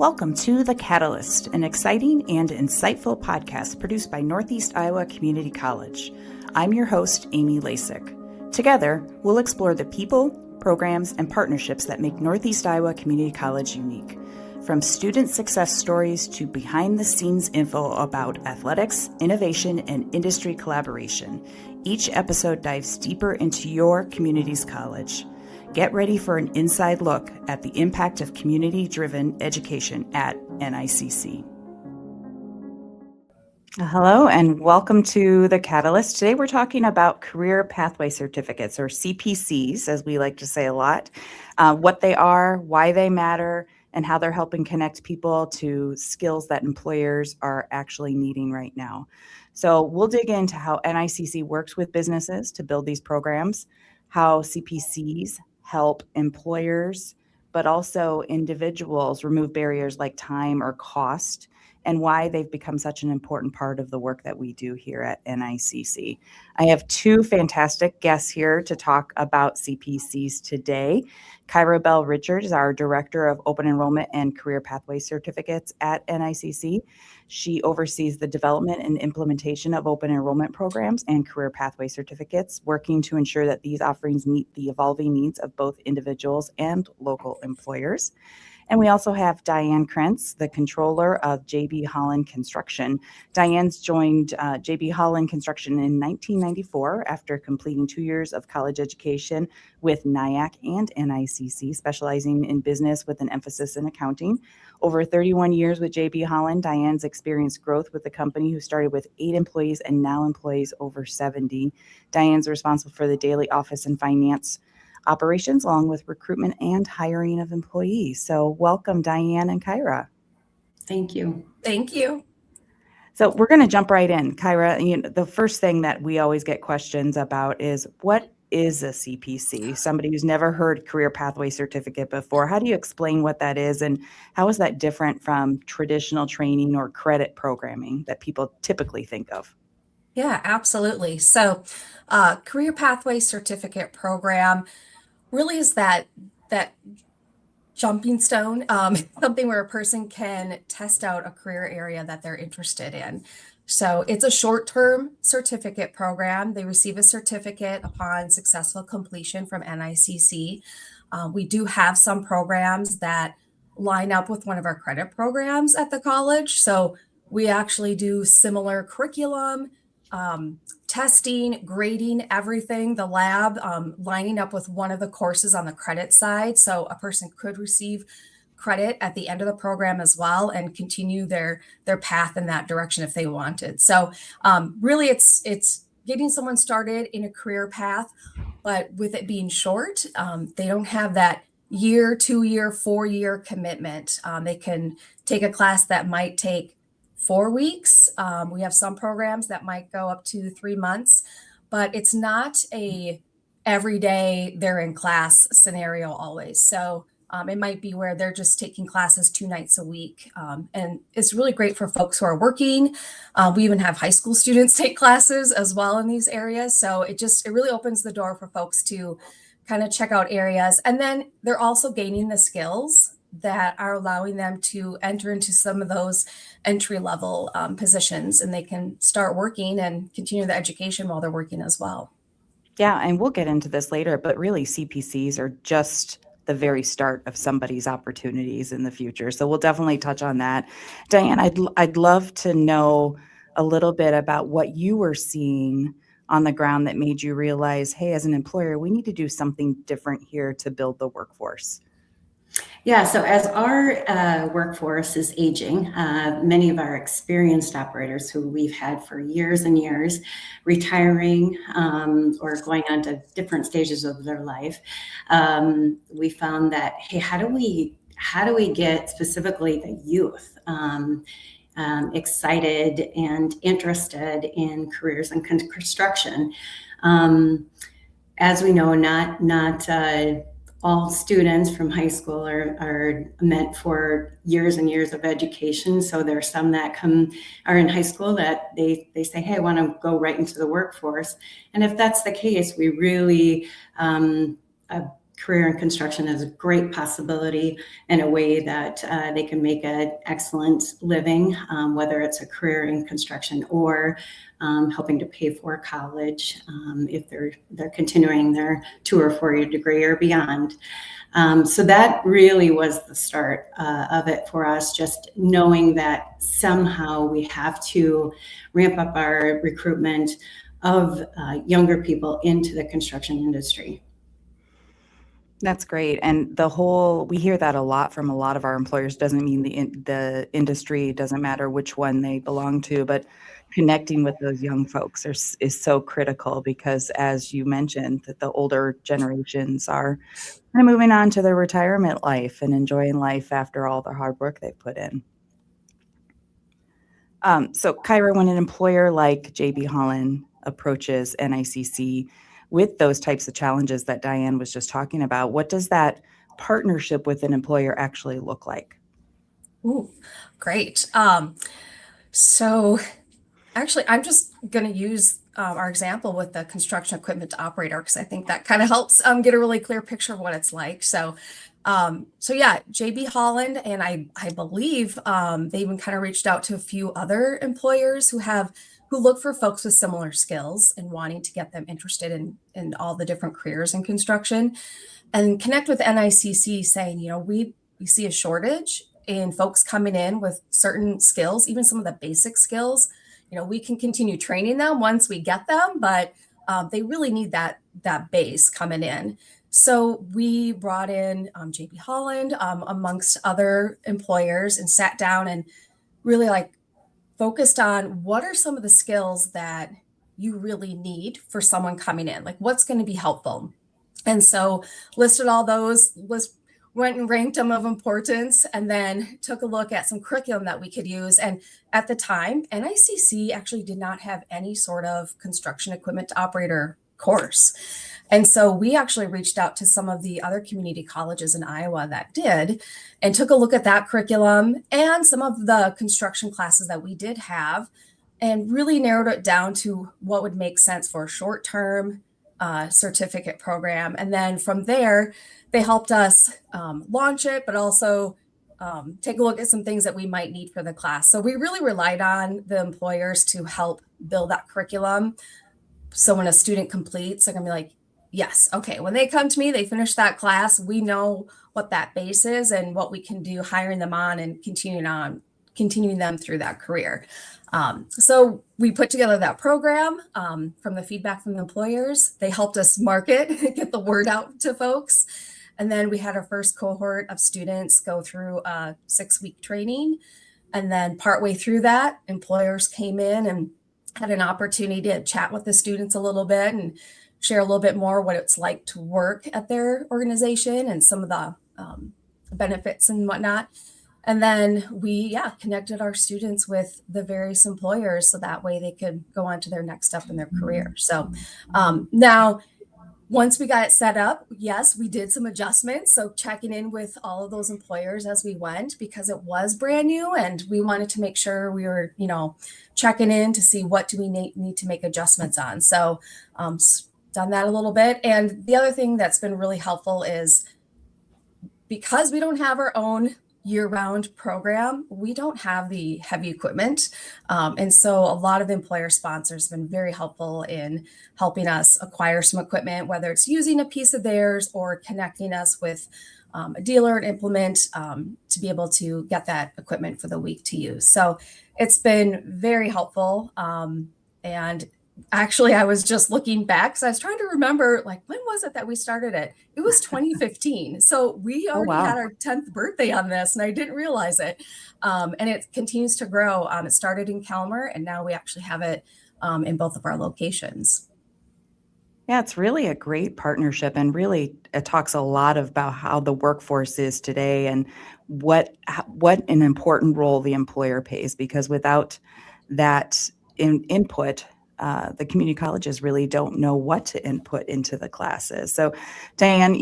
Welcome to The Catalyst, an exciting and insightful podcast produced by Northeast Iowa Community College. I'm your host, Amy Lasik. Together, we'll explore the people, programs, and partnerships that make Northeast Iowa Community College unique. From student success stories to behind-the-scenes info about athletics, innovation, and industry collaboration, each episode dives deeper into your community's college. Get ready for an inside look at the impact of community-driven education at NICC. Hello and welcome to The Catalyst. Today we're talking about career pathway certificates, or CPCs, as we like to say a lot, what they are, why they matter, and how they're helping connect people to skills that employers are actually needing right now. So we'll dig into how NICC works with businesses to build these programs, how CPCs help employers, but also individuals remove barriers like time or cost, and why they've become such an important part of the work that we do here at NICC. I have two fantastic guests here to talk about CPCs today. Kyra Bellrichard is our Director of Open Enrollment and Career Pathway Certificates at NICC. She oversees the development and implementation of open enrollment programs and career pathway certificates, working to ensure that these offerings meet the evolving needs of both individuals and local employers. And we also have Diane Krentz, the controller of Holland Construction. Diane's joined Holland Construction in 1994 after completing 2 years of college education with NIACC and NICC, specializing in business with an emphasis in accounting. Over 31 years with Holland, Diane's experienced growth with the company, who started with 8 employees and now employs over 70. Diane's responsible for the daily office and finance operations, along with recruitment and hiring of employees. So welcome, Diane and Kyra. Thank you. Thank you. So we're going to jump right in. Kyra, the first thing that we always get questions about is, what is a CPC? Somebody who's never heard career pathway certificate before. How do you explain what that is, and how is that different from traditional training or credit programming that people typically think of? Yeah, absolutely. So career pathway certificate program really is that jumping stone, something where a person can test out a career area that they're interested in. So it's a short-term certificate program. They receive a certificate upon successful completion from NICC. We do have some programs that line up with one of our credit programs at the college. So we actually do similar curriculum, testing, grading, everything, the lab, lining up with one of the courses on the credit side. So a person could receive credit at the end of the program as well and continue their path in that direction if they wanted. So really it's getting someone started in a career path, but with it being short, they don't have that year, 2 year, 4 year commitment. They can take a class that might take 4 weeks. We have some programs that might go up to 3 months, but it's not a everyday they're in class scenario always. So it might be where they're just taking classes 2 nights a week. And it's really great for folks who are working. We even have high school students take classes as well in these areas. So it really opens the door for folks to kind of check out areas. And then they're also gaining the skills that are allowing them to enter into some of those entry-level positions, and they can start working and continue the education while they're working as well. Yeah, and we'll get into this later, but really CPCs are just the very start of somebody's opportunities in the future. So we'll definitely touch on that. Diane, I'd love to know a little bit about what you were seeing on the ground that made you realize, hey, as an employer, we need to do something different here to build the workforce. Yeah, so as our workforce is aging, many of our experienced operators who we've had for years and years retiring or going on to different stages of their life, we found that, hey, how do we get specifically the youth excited and interested in careers in construction? As we know, not all students from high school are meant for years and years of education. So there are some that are in high school that they say, hey, I want to go right into the workforce. And if that's the case, we really career in construction as a great possibility and a way that they can make an excellent living, whether it's a career in construction or helping to pay for college if they're continuing their 2 or 4 year degree or beyond. So that really was the start of it for us, just knowing that somehow we have to ramp up our recruitment of younger people into the construction industry. That's great. And we hear that a lot from a lot of our employers. Doesn't mean the industry, doesn't matter which one they belong to, but connecting with those young folks is so critical because, as you mentioned, that the older generations are kind of moving on to their retirement life and enjoying life after all the hard work they've put in. So Kyra, when an employer like JB Holland approaches NICC with those types of challenges that Diane was just talking about, what does that partnership with an employer actually look like? Ooh, great. So actually, I'm just going to use our example with the construction equipment operator because I think that kind of helps get a really clear picture of what it's like. So yeah, JB Holland, and I believe they even kind of reached out to a few other employers who look for folks with similar skills and wanting to get them interested in all the different careers in construction, and connect with NICC saying, we see a shortage in folks coming in with certain skills, even some of the basic skills. We can continue training them once we get them, but they really need that base coming in. So we brought in JB Holland amongst other employers and sat down and really focused on what are some of the skills that you really need for someone coming in, what's going to be helpful. And so listed all those, went and ranked them of importance, and then took a look at some curriculum that we could use. And at the time, NICC actually did not have any sort of construction equipment operator course. And so we actually reached out to some of the other community colleges in Iowa that did, and took a look at that curriculum and some of the construction classes that we did have, and really narrowed it down to what would make sense for a short-term certificate program. And then from there, they helped us launch it, but also take a look at some things that we might need for the class. So we really relied on the employers to help build that curriculum. So when a student completes, they're gonna be like, yes, okay, when they come to me, they finish that class, we know what that base is and what we can do hiring them on and continuing them through that career. So we put together that program from the feedback from the employers. They helped us market, get the word out to folks. And then we had our first cohort of students go through a 6-week training. And then partway through that, employers came in and had an opportunity to chat with the students a little bit and share a little bit more what it's like to work at their organization and some of the benefits and whatnot. And then we, connected our students with the various employers so that way they could go on to their next step in their career. So now, once we got it set up, yes, we did some adjustments. So checking in with all of those employers as we went, because it was brand new and we wanted to make sure we were, checking in to see what do we need to make adjustments on. So done that a little bit. And the other thing that's been really helpful is because we don't have our own year-round program, we don't have the heavy equipment. And so a lot of employer sponsors have been very helpful in helping us acquire some equipment, whether it's using a piece of theirs or connecting us with a dealer and implement to be able to get that equipment for the week to use. So it's been very helpful. And actually, I was just looking back because I was trying to remember, when was it that we started it? It was 2015. So we already had our 10th birthday on this, and I didn't realize it. And it continues to grow. It started in Calmer, and now we actually have it in both of our locations. Yeah, it's really a great partnership, and really it talks a lot about how the workforce is today and what an important role the employer plays, because without that input, the community colleges really don't know what to input into the classes. So Diane,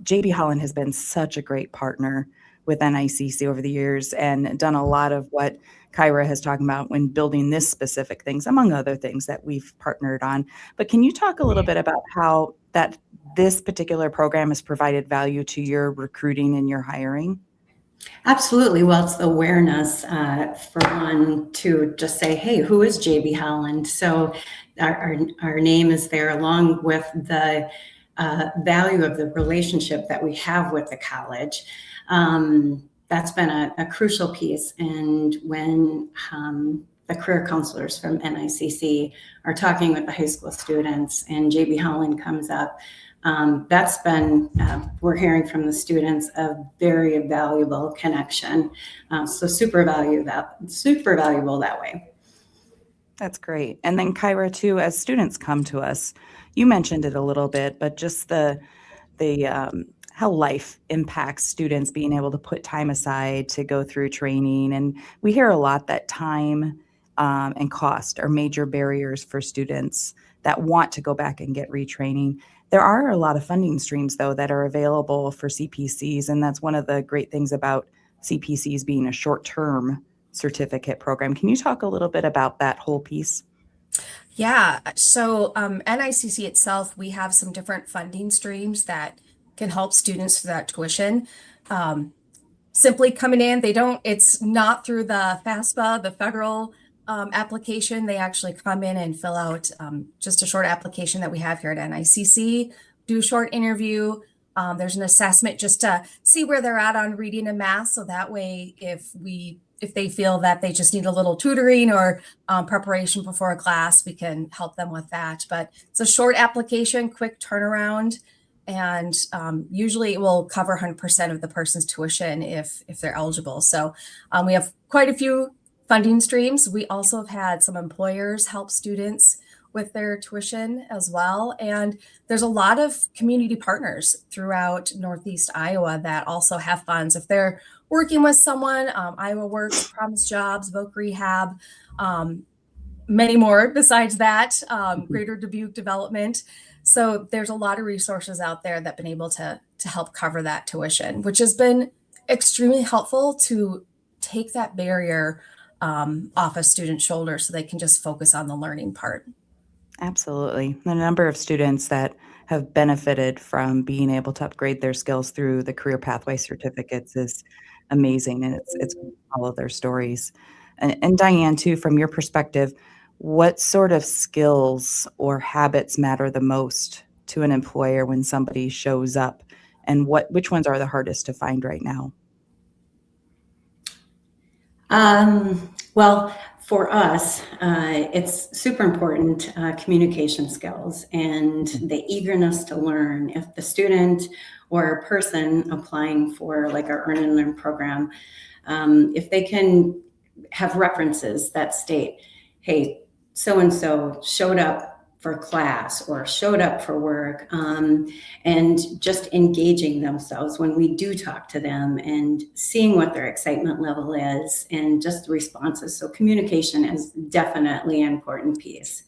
JB Holland has been such a great partner with NICC over the years and done a lot of what Kyra has talked about when building this specific things, among other things that we've partnered on. But can you talk a little bit about how that this particular program has provided value to your recruiting and your hiring? Absolutely. Well, it's the awareness for one to just say, hey, who is JB Holland? So our name is there along with the value of the relationship that we have with the college. That's been a crucial piece. And when the career counselors from NICC are talking with the high school students and JB Holland comes up, that's been, we're hearing from the students, a very valuable connection. So super valuable that way. That's great. And then Kyra, too, as students come to us, you mentioned it a little bit, but just the how life impacts students being able to put time aside to go through training. And we hear a lot that time and cost are major barriers for students that want to go back and get retraining. There are a lot of funding streams, though, that are available for CPCs, and that's one of the great things about CPCs being a short-term certificate program. Can you talk a little bit about that whole piece? Yeah, so NICC itself, we have some different funding streams that can help students through that tuition. Simply coming in, it's not through the FAFSA, the federal application. They actually come in and fill out just a short application that we have here at NICC, do a short interview. There's an assessment just to see where they're at on reading and math. So that way, if they feel that they just need a little tutoring or preparation before a class, we can help them with that. But it's a short application, quick turnaround, and usually it will cover 100% of the person's tuition if they're eligible. So we have quite a few funding streams. We also have had some employers help students with their tuition as well. And there's a lot of community partners throughout Northeast Iowa that also have funds. If they're working with someone, Iowa Works, Promise Jobs, Voc Rehab, many more besides that, Greater Dubuque Development. So there's a lot of resources out there that have been able to help cover that tuition, which has been extremely helpful to take that barrier off a student's shoulders so they can just focus on the learning part. Absolutely. The number of students that have benefited from being able to upgrade their skills through the career pathway certificates is amazing, and it's all of their stories. And Diane, too, from your perspective, what sort of skills or habits matter the most to an employer when somebody shows up, and which ones are the hardest to find right now? Well, for us, it's super important communication skills and the eagerness to learn. If the student or a person applying for like our Earn and Learn program, if they can have references that state, hey, so-and-so showed up for class or showed up for work, and just engaging themselves when we do talk to them and seeing what their excitement level is and just the responses. So communication is definitely an important piece.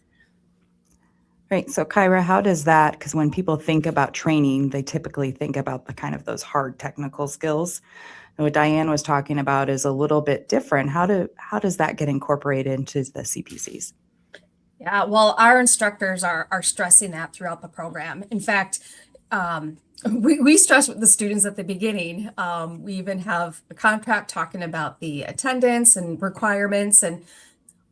Right. So Kyra, how does that, because when people think about training, they typically think about the kind of those hard technical skills. And what Diane was talking about is a little bit different. How does that get incorporated into the CPCs? Yeah, well, our instructors are stressing that throughout the program. In fact, we stress with the students at the beginning. We even have a contract talking about the attendance and requirements. And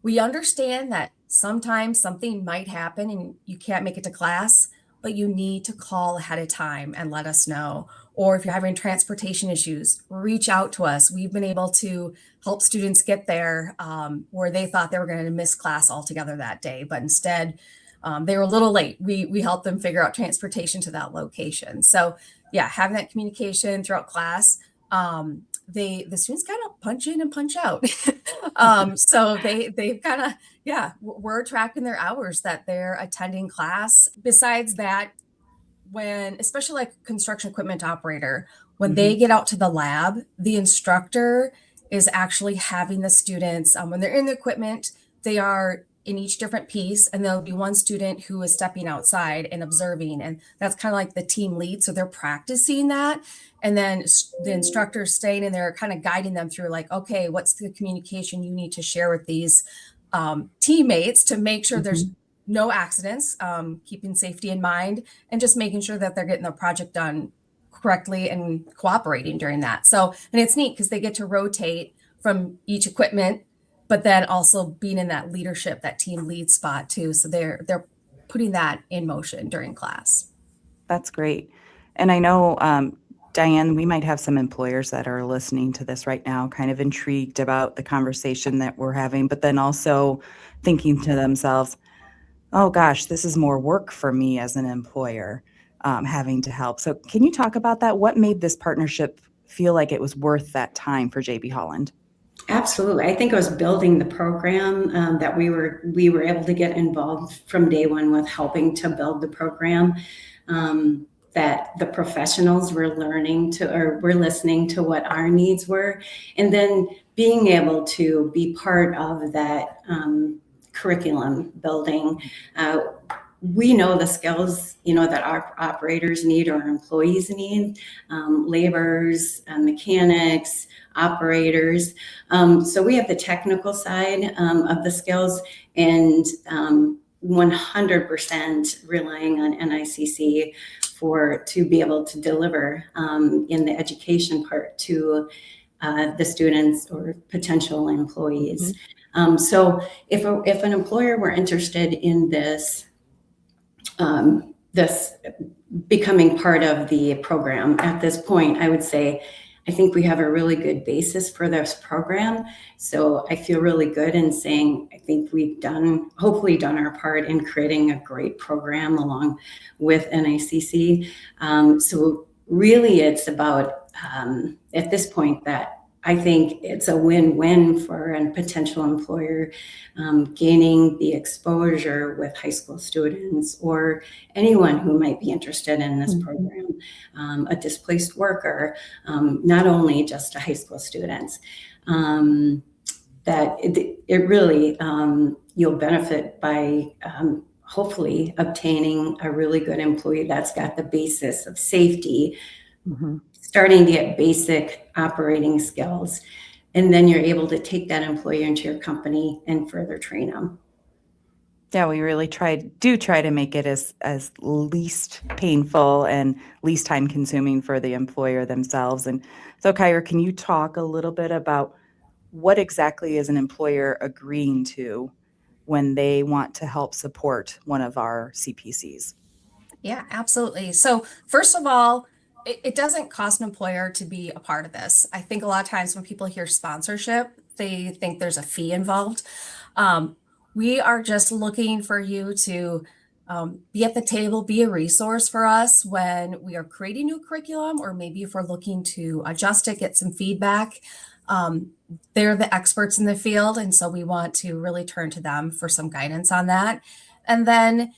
we understand that sometimes something might happen and you can't make it to class, but you need to call ahead of time and let us know. Or if you're having transportation issues, reach out to us. We've been able to help students get there where they thought they were going to miss class altogether that day, but instead they were a little late. We helped them figure out transportation to that location. So yeah, having that communication throughout class, the students kind of punch in and punch out. So they've kind of, yeah, we're tracking their hours that they're attending class. Besides that, when, especially like construction equipment operator, when they get out to the lab, the instructor is actually having the students, when they're in the equipment, they are in each different piece, and there'll be one student who is stepping outside and observing, and that's kind of like the team lead. So they're practicing that, and then the instructor is staying in there kind of guiding them through like, okay, what's the communication you need to share with these teammates to make sure there's no accidents, keeping safety in mind, and just making sure that they're getting their project done correctly and cooperating during that. So, and it's neat because they get to rotate from each equipment, but then also being in that leadership, that team lead spot too. So they're putting that in motion during class. That's great. And I know, Diane, we might have some employers that are listening to this right now, kind of intrigued about the conversation that we're having, but then also thinking to themselves, oh gosh, this is more work for me as an employer, having to help. So can you talk about that? What made this partnership feel like it was worth that time for JB Holland? Absolutely. I think it was building the program that we were able to get involved from day one with helping to build the program. That the professionals were listening to what our needs were, and then being able to be part of that curriculum building. We know the skills, that our operators need or our employees need, laborers, mechanics, operators. So we have the technical side of the skills, and 100% relying on NICC to be able to deliver in the education part to the students or potential employees. So if an employer were interested in this becoming part of the program at this point, I would say, I think we have a really good basis for this program. So I feel really good in saying, I think we've hopefully done our part in creating a great program along with NICC. So really it's about, at this point, that I think it's a win-win for a potential employer gaining the exposure with high school students or anyone who might be interested in this program, a displaced worker, not only just to high school students. That it really, you'll benefit by hopefully obtaining a really good employee that's got the basis of safety, starting to get basic operating skills, and then you're able to take that employee into your company and further train them. Yeah, we really try to make it as least painful and least time consuming for the employer themselves. And so, Kyra, can you talk a little bit about what exactly is an employer agreeing to when they want to help support one of our CPCs? Yeah, absolutely. So first of all, it doesn't cost an employer to be a part of this. I think a lot of times when people hear sponsorship, they think there's a fee involved. We are just looking for you to be at the table, be a resource for us when we are creating new curriculum, or maybe if we're looking to adjust it, get some feedback. They're the experts in the field, and so we want to really turn to them for some guidance on that. And then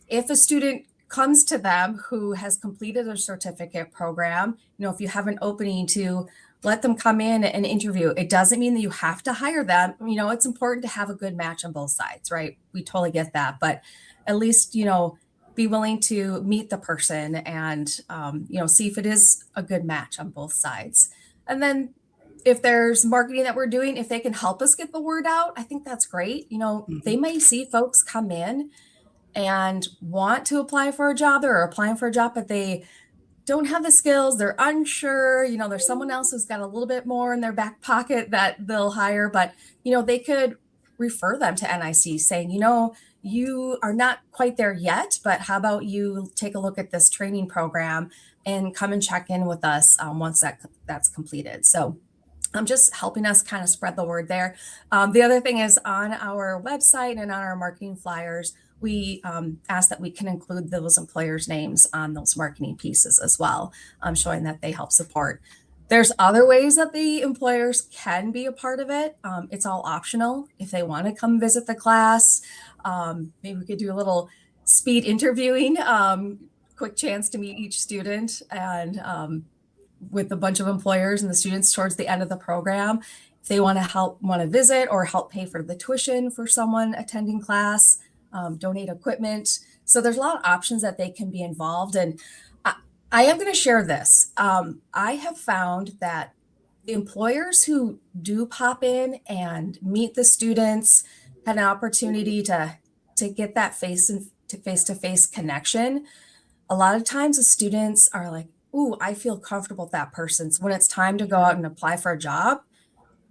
if a student comes to them who has completed a certificate program, if you have an opening, to let them come in and interview. It doesn't mean that you have to hire them. It's important to have a good match on both sides, right? We totally get that, but at least, be willing to meet the person and, see if it is a good match on both sides. And then if there's marketing that we're doing, if they can help us get the word out, I think that's great. They may see folks come in and want to apply for a job, or applying for a job, but they don't have the skills, they're unsure, there's someone else who's got a little bit more in their back pocket that they'll hire, but, they could refer them to NIC saying, you are not quite there yet, but how about you take a look at this training program and come and check in with us once that's completed. So I'm just helping us kind of spread the word there. The other thing is, on our website and on our marketing flyers, we ask that we can include those employers' names on those marketing pieces as well, showing that they help support. There's other ways that the employers can be a part of it. It's all optional. If they want to come visit the class, maybe we could do a little speed interviewing, quick chance to meet each student, and with a bunch of employers and the students towards the end of the program. If they want to visit or help pay for the tuition for someone attending class, donate equipment. So there's a lot of options that they can be involved in. I am going to share this. I have found that the employers who do pop in and meet the students, had an opportunity to to get that face-to-face connection. A lot of times the students are like, ooh, I feel comfortable with that person. So when it's time to go out and apply for a job,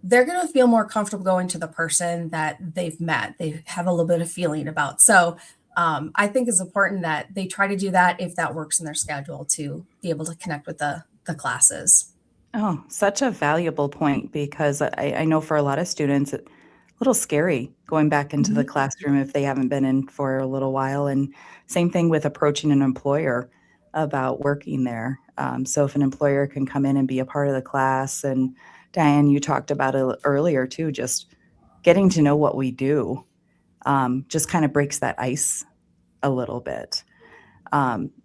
they're going to feel more comfortable going to the person that they've met. They have a little bit of feeling about. So I think it's important that they try to do that if that works in their schedule to be able to connect with the classes. Oh, such a valuable point, because I know for a lot of students, it's a little scary going back into the classroom if they haven't been in for a little while. And same thing with approaching an employer about working there. So if an employer can come in and be a part of the class, and Diane, you talked about it earlier too, just getting to know what we do just kind of breaks that ice a little bit.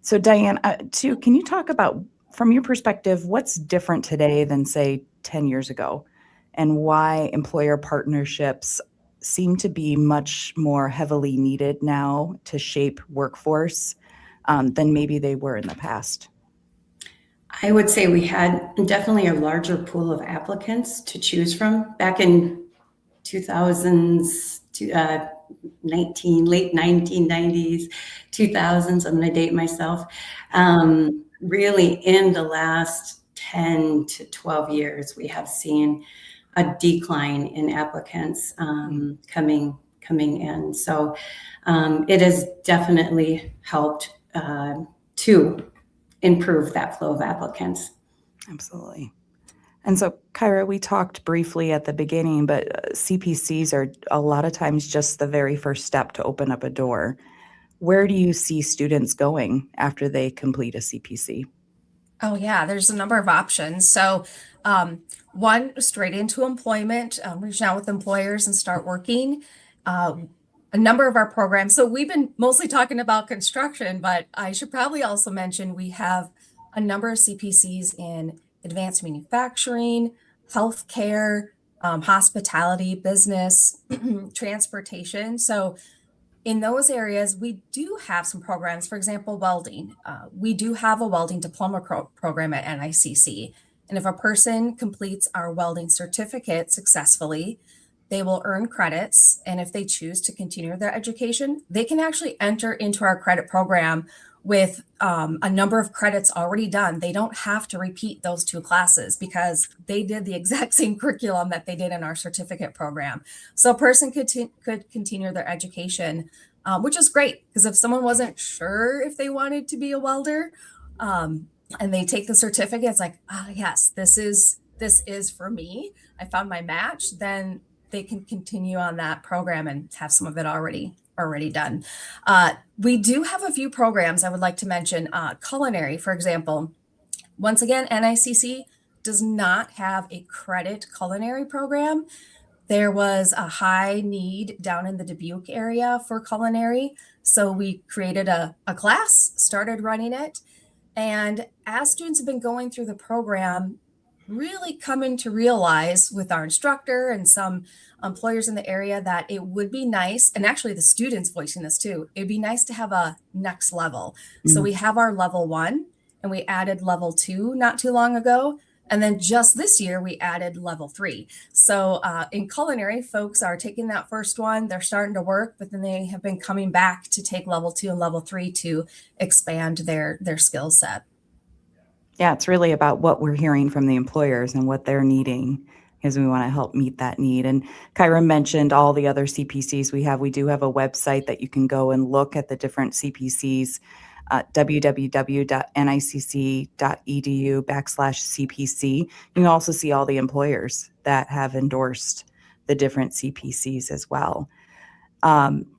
So Diane, too, can you talk about, from your perspective, what's different today than, say, 10 years ago, and why employer partnerships seem to be much more heavily needed now to shape workforce than maybe they were in the past? I would say we had definitely a larger pool of applicants to choose from back in 2000s, late 1990s, 2000s. I'm going to date myself. Really, in the last 10 to 12 years, we have seen a decline in applicants coming in. So it has definitely helped to improve that flow of applicants. Absolutely. And so, Kyra, we talked briefly at the beginning, but CPCs are a lot of times just the very first step to open up a door. Where do you see students going after they complete a CPC? Oh, yeah, there's a number of options. So one, straight into employment, reach out with employers and start working. A number of our programs. So we've been mostly talking about construction, but I should probably also mention we have a number of CPCs in advanced manufacturing, healthcare, hospitality, business, transportation. So in those areas, we do have some programs. For example, welding. We do have a welding diploma program at NICC. And if a person completes our welding certificate successfully, they will earn credits. And if they choose to continue their education, they can actually enter into our credit program with a number of credits already done. They don't have to repeat those 2 classes because they did the exact same curriculum that they did in our certificate program. So a person could continue their education, which is great, because if someone wasn't sure if they wanted to be a welder and they take the certificate, it's like, ah, yes, this is for me. I found my match. Then they can continue on that program and have some of it already done. We do have a few programs I would like to mention. Culinary, for example. Once again, NICC does not have a credit culinary program. There was a high need down in the Dubuque area for culinary. So we created a class, started running it. And as students have been going through the program, really coming to realize with our instructor and some employers in the area that it would be nice, and actually the students voicing this too, it'd be nice to have a next level. So we have our level 1 and we added level 2 not too long ago. And then just this year, we added level 3. So in culinary, folks are taking that first one, they're starting to work, but then they have been coming back to take level 2 and level 3 to expand their skill set. Yeah, it's really about what we're hearing from the employers and what they're needing, because we want to help meet that need. And Kyra mentioned all the other CPCs we have. We do have a website that you can go and look at the different CPCs, www.nicc.edu/CPC. You can also see all the employers that have endorsed the different CPCs as well.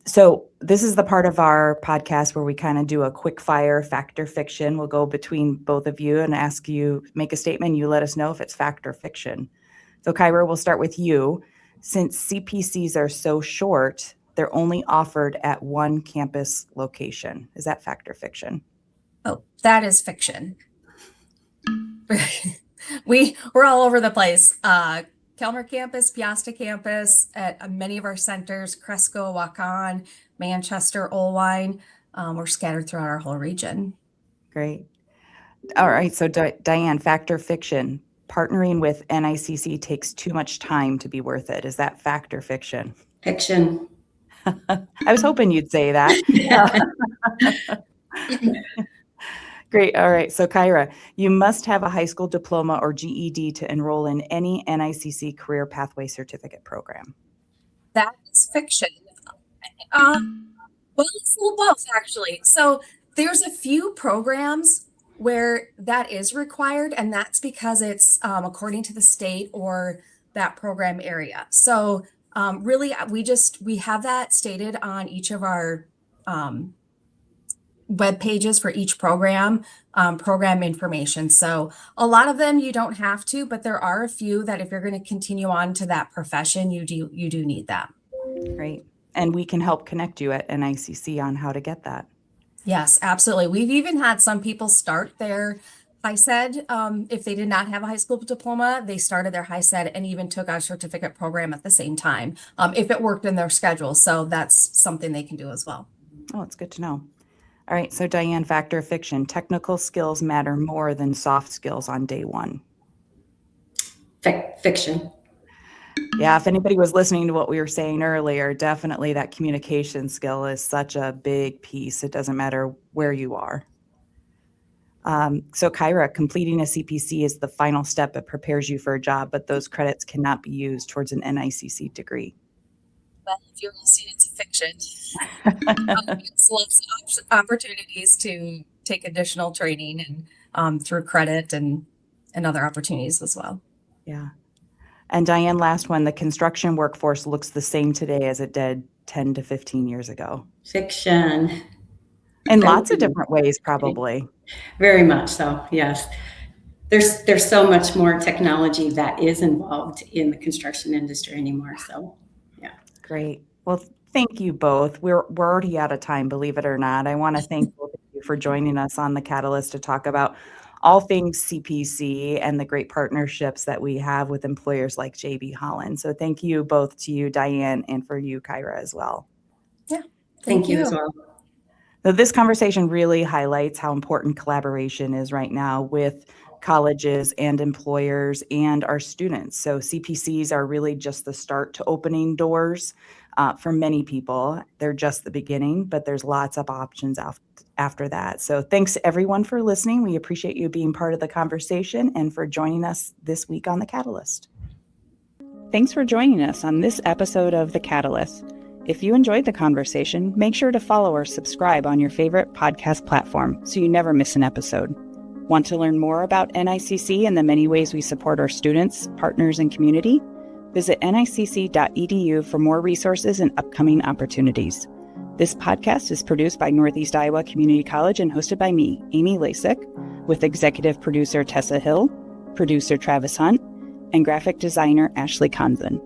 So this is the part of our podcast where we kind of do a quick fire fact or fiction. We'll go between both of you and ask you, make a statement. You let us know if it's fact or fiction. So Kyra, we'll start with you. Since CPCs are so short, they're only offered at one campus location. Is that fact or fiction? Oh, that is fiction. We're all over the place. Kellner campus, Piasta campus, at many of our centers, Cresco, Waukon, Manchester, Olwine. We're scattered throughout our whole region. Great. All right. So Diane, fact or fiction? Partnering with NICC takes too much time to be worth it. Is that fact or fiction? Fiction. I was hoping you'd say that. Great. All right. So Kyra, you must have a high school diploma or GED to enroll in any NICC Career Pathway Certificate program. That is fiction. Well, it's a little both, actually. So there's a few programs where that is required, and that's because it's according to the state or that program area. So really, we have that stated on each of our web pages for each program, program information. So a lot of them you don't have to, but there are a few that if you're going to continue on to that profession, you do need that. Great. And we can help connect you at NICC on how to get that. Yes, absolutely. We've even had some people start their HISED. If they did not have a high school diploma, they started their HISED and even took our certificate program at the same time, if it worked in their schedule. So that's something they can do as well. Oh, it's good to know. All right. So Diane, fact or fiction, technical skills matter more than soft skills on day one. Fiction. Yeah, if anybody was listening to what we were saying earlier, definitely that communication skill is such a big piece. It doesn't matter where you are. So Kyra, completing a CPC is the final step that prepares you for a job, but those credits cannot be used towards an NICC degree. Well, if you're listening, it's a fiction. It's lots of opportunities to take additional training and through credit and other opportunities as well. Yeah. And Diane, last one, the construction workforce looks the same today as it did 10 to 15 years ago. Fiction. In lots of different ways, probably. Very much so, yes. There's so much more technology that is involved in the construction industry anymore. So, yeah. Great. Well, thank you both. We're already out of time, believe it or not. I want to thank both of you for joining us on the Catalyst to talk about all things CPC and the great partnerships that we have with employers like JB Holland. So thank you both to you, Diane, and for you, Kyra, as well. Yeah. Thank you as well. So this conversation really highlights how important collaboration is right now with colleges and employers and our students. So CPCs are really just the start to opening doors for many people. They're just the beginning, but there's lots of options after that. So thanks everyone for listening. We appreciate you being part of the conversation and for joining us this week on The Catalyst. Thanks for joining us on this episode of The Catalyst. If you enjoyed the conversation, make sure to follow or subscribe on your favorite podcast platform so you never miss an episode. Want to learn more about NICC and the many ways we support our students, partners, and community? Visit nicc.edu for more resources and upcoming opportunities. This podcast is produced by Northeast Iowa Community College and hosted by me, Amy Lasik, with executive producer Tessa Hill, producer Travis Hunt, and graphic designer Ashley Konzen.